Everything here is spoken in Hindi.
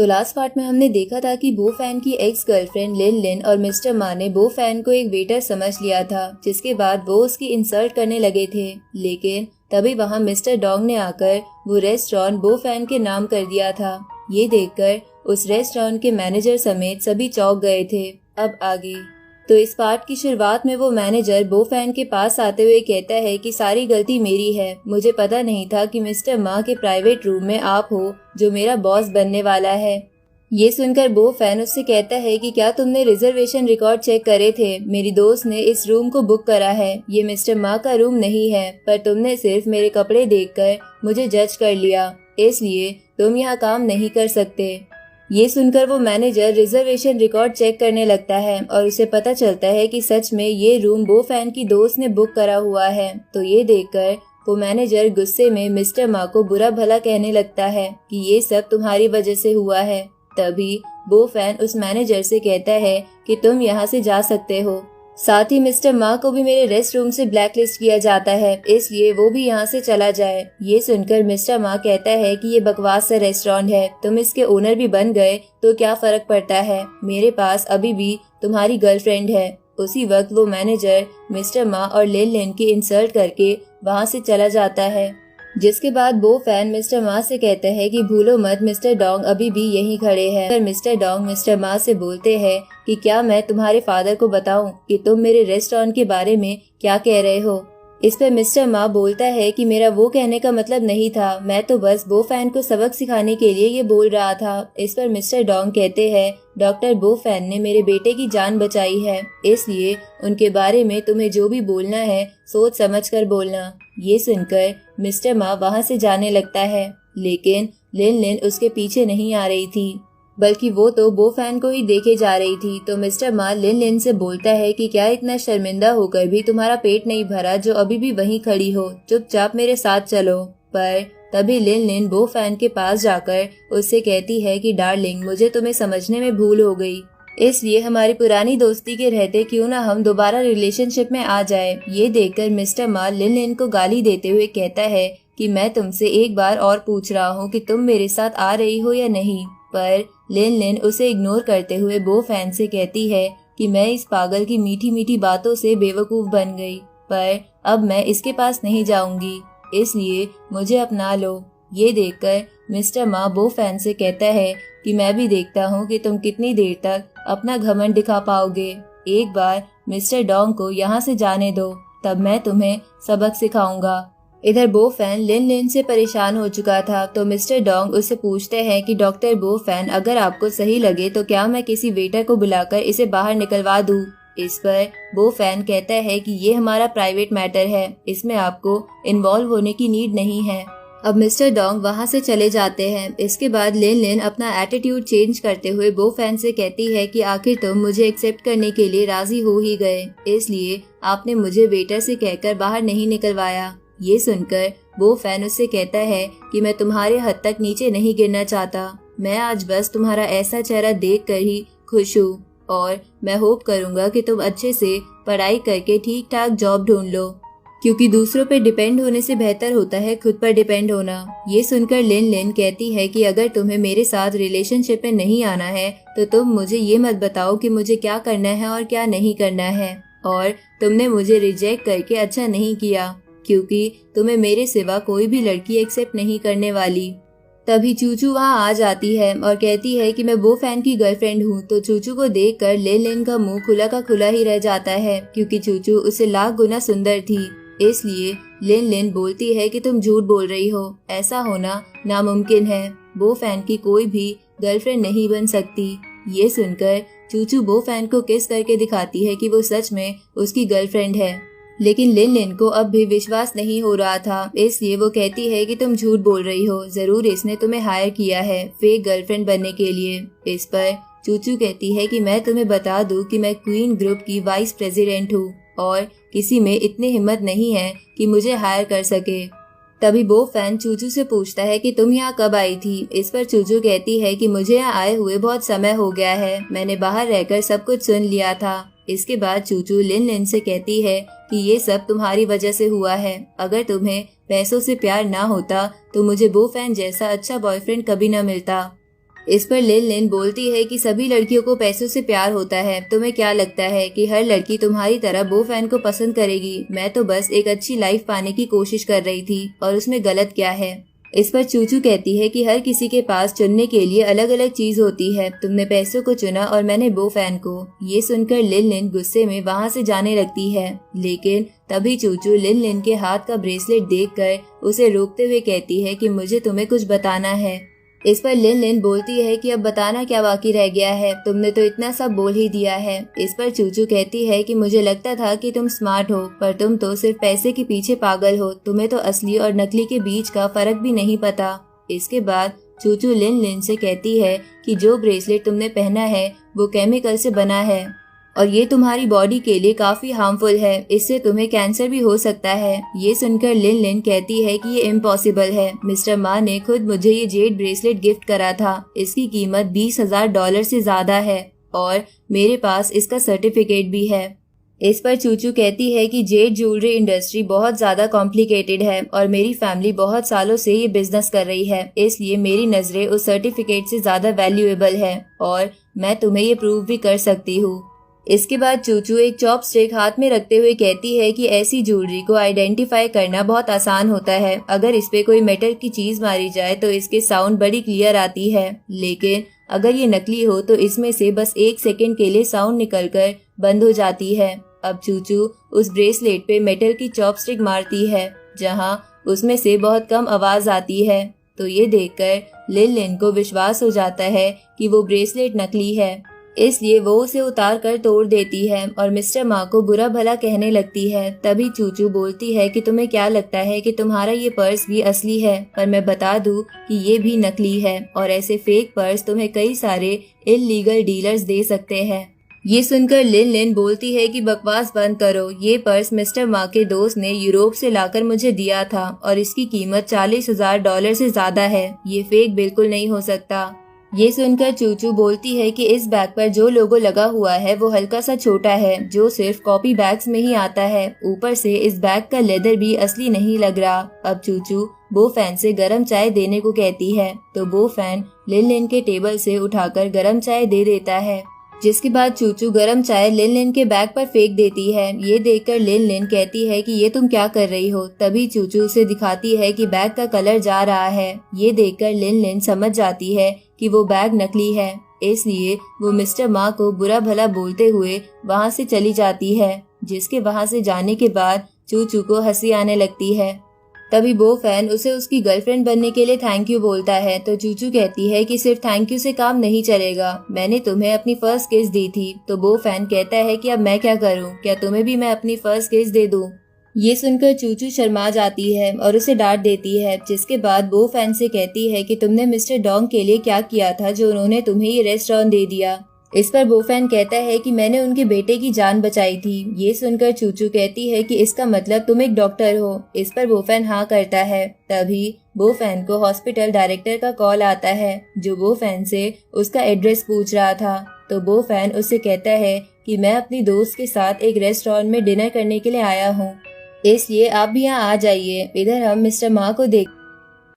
तो लास्ट पार्ट में हमने देखा था कि बो फैन की एक्स गर्लफ्रेंड लिन लिन और मिस्टर मा ने बो फैन को एक वेटर समझ लिया था, जिसके बाद वो उसकी इंसल्ट करने लगे थे। लेकिन तभी वहाँ मिस्टर डोंग ने आकर वो रेस्टोरेंट बो फैन के नाम कर दिया था। ये देखकर उस रेस्टोरेंट के मैनेजर समेत सभी चौंक गए थे। अब आगे तो इस पार्ट की शुरुआत में वो मैनेजर बो फैन के पास आते हुए कहता है कि सारी गलती मेरी है, मुझे पता नहीं था कि मिस्टर मा के प्राइवेट रूम में आप हो जो मेरा बॉस बनने वाला है। ये सुनकर बो फैन उससे कहता है कि क्या तुमने रिजर्वेशन रिकॉर्ड चेक करे थे? मेरी दोस्त ने इस रूम को बुक करा है, ये मिस्टर मा का रूम नहीं है, पर तुमने सिर्फ मेरे कपड़े देखकर मुझे जज कर लिया, इसलिए तुम यहाँ काम नहीं कर सकते। ये सुनकर वो मैनेजर रिजर्वेशन रिकॉर्ड चेक करने लगता है और उसे पता चलता है कि सच में ये रूम बो फैन की दोस्त ने बुक करा हुआ है। तो ये देखकर वो मैनेजर गुस्से में मिस्टर मा को बुरा भला कहने लगता है कि ये सब तुम्हारी वजह से हुआ है। तभी बो फैन उस मैनेजर से कहता है कि तुम यहाँ से जा सकते हो। साथ ही मिस्टर मा को भी मेरे रेस्ट रूम से ब्लैकलिस्ट किया जाता है, इसलिए वो भी यहाँ से चला जाए। ये सुनकर मिस्टर मा कहता है कि ये बकवास सा रेस्टोरेंट है, तुम इसके ओनर भी बन गए तो क्या फर्क पड़ता है, मेरे पास अभी भी तुम्हारी गर्लफ्रेंड है। उसी वक्त वो मैनेजर मिस्टर मा और लिन लिन की इंसल्ट करके वहाँ से चला जाता है। जिसके बाद बो फैन मिस्टर मा से कहता है कि भूलो मत, मिस्टर डोंग अभी भी यहीं खड़े हैं। फिर मिस्टर डोंग मिस्टर मा से बोलते हैं कि क्या मैं तुम्हारे फादर को बताऊं कि तुम मेरे रेस्टोरेंट के बारे में क्या कह रहे हो। इस पर मिस्टर मा बोलता है कि मेरा वो कहने का मतलब नहीं था, मैं तो बस बो फैन को सबक सिखाने के लिए ये बोल रहा था। इस पर मिस्टर डोंग कहते हैं डॉक्टर बो फैन ने मेरे बेटे की जान बचाई है, इसलिए उनके बारे में तुम्हें जो भी बोलना है सोच समझ कर बोलना। ये सुनकर मिस्टर मा वहाँ से जाने लगता है, लेकिन लिन लिन उसके पीछे नहीं आ रही थी, बल्कि वो तो बो फैन को ही देखे जा रही थी। तो मिस्टर मा लिन लिन से बोलता है कि क्या इतना शर्मिंदा होकर भी तुम्हारा पेट नहीं भरा जो अभी भी वहीं खड़ी हो, चुपचाप मेरे साथ चलो। पर तभी लिन लिन बो फैन के पास जाकर उससे कहती है कि डार्लिंग, मुझे तुम्हें समझने में भूल हो गई, इसलिए हमारी पुरानी दोस्ती के रहते क्यों ना हम दोबारा रिलेशनशिप में आ जाए। ये देखकर मिस्टर मा लिन लिन को गाली देते हुए कहता है कि मैं तुमसे एक बार और पूछ रहा हूँ कि तुम मेरे साथ आ रही हो या नहीं। पर लिन लिन उसे इग्नोर करते हुए बो फैन से कहती है कि मैं इस पागल की मीठी मीठी बातों से बेवकूफ बन गई, पर अब मैं इसके पास नहीं जाऊंगी, इसलिए मुझे अपना लो। ये देखकर मिस्टर मा बो फैन से कहता है कि मैं भी देखता हूँ कि तुम कितनी देर तक अपना घमंड दिखा पाओगे। एक बार मिस्टर डोंग को यहाँ से जाने दो, तब मैं तुम्हें सबक सिखाऊंगा। इधर बो फैन लिन लिन से परेशान हो चुका था, तो मिस्टर डोंग उससे पूछते हैं कि डॉक्टर बो फैन, अगर आपको सही लगे तो क्या मैं किसी वेटर को बुलाकर इसे बाहर निकलवा दूं। इस पर बो फैन कहता है कि ये हमारा प्राइवेट मैटर है, इसमें आपको इन्वॉल्व होने की नीड नहीं है। अब मिस्टर डोंग वहाँ से चले जाते हैं। इसके बाद लिन लिन अपना एटीट्यूड चेंज करते हुए बो फैन से कहती है कि आखिर तुम मुझे एक्सेप्ट करने के लिए राजी हो ही गए, इसलिए आपने मुझे वेटर से कहकर बाहर नहीं निकलवाया। ये सुनकर बो फैन उससे कहता है कि मैं तुम्हारे हद तक नीचे नहीं गिरना चाहता, मैं आज बस तुम्हारा ऐसा चेहरा देख कर ही खुश हूँ और मैं होप करूँगा कि तुम अच्छे से पढ़ाई करके ठीक ठाक जॉब ढूंढ लो, क्योंकि दूसरों पर डिपेंड होने से बेहतर होता है खुद पर डिपेंड होना। ये सुनकर लिन लिन कहती है कि अगर तुम्हें मेरे साथ रिलेशनशिप में नहीं आना है तो तुम मुझे ये मत बताओ कि मुझे क्या करना है और क्या नहीं करना है, और तुमने मुझे रिजेक्ट करके अच्छा नहीं किया, क्योंकि तुम्हें मेरे सिवा कोई भी लड़की एक्सेप्ट नहीं करने वाली। तभी चूचू वहाँ आ जाती है और कहती है कि मैं बो फैन की गर्लफ्रेंड हूँ। तो चूचू को देखकर लिन लिन का मुंह खुला का खुला ही रह जाता है, क्योंकि चूचू उससे लाख गुना सुंदर थी। इसलिए लिन लिन बोलती है कि तुम झूठ बोल रही हो, ऐसा होना नामुमकिन है, बो फैन की कोई भी गर्लफ्रेंड नहीं बन सकती। ये सुनकर चूचू बो फैन को किस करके दिखाती है कि वो सच में उसकी गर्लफ्रेंड है, लेकिन लिन लिन को अब भी विश्वास नहीं हो रहा था, इसलिए वो कहती है कि तुम झूठ बोल रही हो, जरूर इसने तुम्हें हायर किया है फेक गर्लफ्रेंड बनने के लिए। इस पर चूचू कहती है कि मैं तुम्हें बता दूं कि मैं क्वीन ग्रुप की वाइस प्रेसिडेंट हूँ और किसी में इतनी हिम्मत नहीं है कि मुझे हायर कर सके। तभी बो फैन चूचू से पूछता है कि तुम यहाँ कब आई थी। इस पर चूचू कहती है कि मुझे यहाँ आए हुए बहुत समय हो गया है, मैंने बाहर रहकर सब कुछ सुन लिया था। इसके बाद चूचू लिन लिन से कहती है कि ये सब तुम्हारी वजह से हुआ है, अगर तुम्हें पैसों से प्यार ना होता तो मुझे बो फैन जैसा अच्छा बॉयफ्रेंड कभी ना मिलता। इस पर लिन लिन बोलती है कि सभी लड़कियों को पैसों से प्यार होता है। तुम्हें क्या लगता है कि हर लड़की तुम्हारी तरह बो फैन को पसंद करेगी? मैं तो बस एक अच्छी लाइफ पाने की कोशिश कर रही थी और उसमें गलत क्या है? इस पर चूचू कहती है कि हर किसी के पास चुनने के लिए अलग अलग चीज होती है। तुमने पैसों को चुना और मैंने बो फैन को। ये सुनकर लिन लिन गुस्से में वहाँ से जाने लगती है, लेकिन तभी चूचू लिन लिन के हाथ का ब्रेसलेट देखकर उसे रोकते हुए कहती है कि मुझे तुम्हें कुछ बताना है। इस पर लिन लिन बोलती है कि अब बताना क्या बाकी रह गया है, तुमने तो इतना सब बोल ही दिया है। इस पर चूचू कहती है कि मुझे लगता था कि तुम स्मार्ट हो, पर तुम तो सिर्फ पैसे के पीछे पागल हो। तुम्हें तो असली और नकली के बीच का फर्क भी नहीं पता। इसके बाद चूचू लिन लिन से कहती है कि जो ब्रेसलेट तुमने पहना है वो केमिकल से बना है और ये तुम्हारी बॉडी के लिए काफी हार्मफुल है। इससे तुम्हें कैंसर भी हो सकता है। ये सुनकर लिन लिन कहती है कि ये इम्पॉसिबल है। मिस्टर मा ने खुद मुझे ये जेड ब्रेसलेट गिफ्ट करा था। इसकी कीमत $20,000 से ज्यादा है और मेरे पास इसका सर्टिफिकेट भी है। इस पर चूचू कहती है कि जेड ज्वेलरी इंडस्ट्री बहुत ज्यादा कॉम्प्लिकेटेड है और मेरी फैमिली बहुत सालों से ये बिजनेस कर रही है, इसलिए मेरी नजरें उस सर्टिफिकेट से ज्यादा वैल्यूएबल है और मैं तुम्हें ये प्रूव भी कर सकती हूँ। इसके बाद चूचू एक चॉपस्टिक हाथ में रखते हुए कहती है कि ऐसी ज्वेलरी को आइडेंटिफाई करना बहुत आसान होता है। अगर इस पे कोई मेटल की चीज मारी जाए तो इसके साउंड बड़ी क्लियर आती है, लेकिन अगर ये नकली हो तो इसमें से बस 1 सेकंड के लिए साउंड निकलकर बंद हो जाती है। अब चूचू उस ब्रेसलेट पे मेटल की चॉपस्टिक मारती है जहाँ उसमें से बहुत कम आवाज आती है। तो ये देखकर लिन लिन को विश्वास हो जाता है कि वो ब्रेसलेट नकली है, इसलिए वो उसे उतार कर तोड़ देती है और मिस्टर मा को बुरा भला कहने लगती है। तभी चूचू बोलती है कि तुम्हें क्या लगता है कि तुम्हारा ये पर्स भी असली है, पर मैं बता दूं कि ये भी नकली है और ऐसे फेक पर्स तुम्हें कई सारे इल्लीगल डीलर्स दे सकते हैं। ये सुनकर लिन लिन बोलती है कि बकवास बंद करो। ये पर्स मिस्टर मा के दोस्त ने यूरोप से लाकर मुझे दिया था और इसकी कीमत $40,000 से ज्यादा है। ये फेक बिल्कुल नहीं हो सकता। ये सुनकर चूचू बोलती है कि इस बैग पर जो लोगो लगा हुआ है वो हल्का सा छोटा है, जो सिर्फ कॉपी बैग्स में ही आता है। ऊपर से इस बैग का लेदर भी असली नहीं लग रहा। अब चूचू बो फैन से गरम चाय देने को कहती है, तो बो फैन लिन लिन के टेबल से उठाकर गरम चाय दे देता है, जिसके बाद चूचू गरम चाय लिन लिन के बैग पर फेंक देती है। ये देखकर लिन लिन कहती है कि ये तुम क्या कर रही हो? तभी चूचू उसे दिखाती है कि बैग का कलर जा रहा है। ये देखकर लिन लिन समझ जाती है कि वो बैग नकली है, इसलिए वो मिस्टर मा को बुरा भला बोलते हुए वहाँ से चली जाती है, जिसके वहाँ से जाने के बाद चूचू को हंसी आने लगती है। तभी बो फैन उसे उसकी गर्लफ्रेंड बनने के लिए थैंक यू बोलता है, तो चूचू कहती है कि सिर्फ थैंक यू से काम नहीं चलेगा, मैंने तुम्हें अपनी फर्स्ट किस दी थी। तो बो फैन कहता है कि अब मैं क्या करूं, क्या तुम्हें भी मैं अपनी फर्स्ट किस दे दूं? ये सुनकर चूचू शर्मा जाती है और उसे डांट देती है, जिसके बाद बो फैन से कहती है कि तुमने मिस्टर डोंग के लिए क्या किया था जो उन्होंने तुम्हें ये रेस्टोरेंट दे दिया। इस पर बो फैन कहता है कि मैंने उनके बेटे की जान बचाई थी। ये सुनकर चूचू कहती है कि इसका मतलब तुम एक डॉक्टर हो। इस पर बो फैन हाँ करता है। तभी बो फैन को हॉस्पिटल डायरेक्टर का कॉल आता है, जो बो फैन से उसका एड्रेस पूछ रहा था। तो बो फैन उससे कहता है कि मैं अपनी दोस्त के साथ एक रेस्टोरेंट में डिनर करने के लिए आया हूँ, इसलिए आप भी यहाँ आ जाइए। इधर हम मिस्टर मा को देख